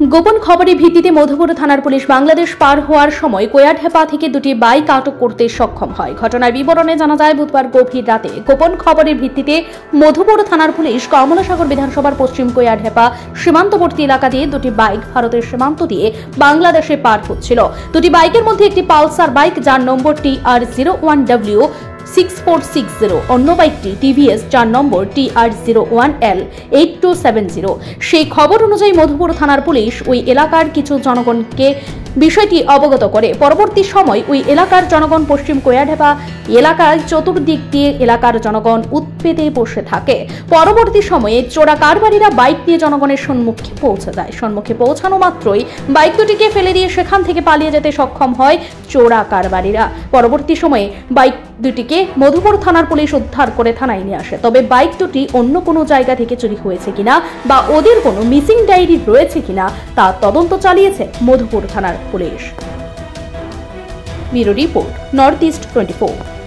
গোপন খবরের ভিত্তিতে মধুপুর থানার পুলিশ বাংলাদেশ পার হওয়ার সময় কোয়াডহেপা থেকে দুটি বাইক আটক করতে সক্ষম হয়। ঘটনার বিবরণে জানা যায়, বুধবার গভীর রাতে গোপন খবরের ভিত্তিতে মধুপুর থানার পুলিশ কমলাসাগর বিধানসভার পশ্চিম কোয়াডহেপা সীমান্তবর্তী এলাকা দিয়ে দুটি বাইক ভারতের সীমান্ত দিয়ে বাংলাদেশে পার হচ্ছিল। দুটি বাইকের মধ্যে একটি পালসার বাইক, যার নম্বর TR01W 6460, অন্য বাইকটি টিভিএস, যার নম্বর TR01L 8270। সেই খবর অনুযায়ী মধুপুর থানার পুলিশ ওই এলাকার কিছু জনগণকে বিষয়টি অবগত করে। পরবর্তী সময় ওই এলাকার জনগণ পশ্চিম কোয়াডহেপা এলাকায় চতুর্দিক দিয়ে এলাকার জনগণ উৎপেতে বসে থাকে। পরবর্তী সময়ে চোরা কারবারিরা বাইক নিয়ে জনগণের সম্মুখে পৌঁছে যায়। সম্মুখে পৌঁছানো মাত্রই বাইক দুটিকে ফেলে দিয়ে সেখান থেকে পালিয়ে যেতে সক্ষম হয় চোরা কারবারিরা। পরবর্তী সময়ে বাইক দুটিকে মধুপুর থানার পুলিশ উদ্ধার করে থানায় নিয়ে আসে। তবে বাইক দুটি অন্য কোনো জায়গা থেকে চুরি হয়েছে কিনা বা ওদের কোনো মিসিং ডায়েরি রয়েছে কিনা তা তদন্ত চালিয়েছে মধুপুর থানার police. Bureau report, north east 24।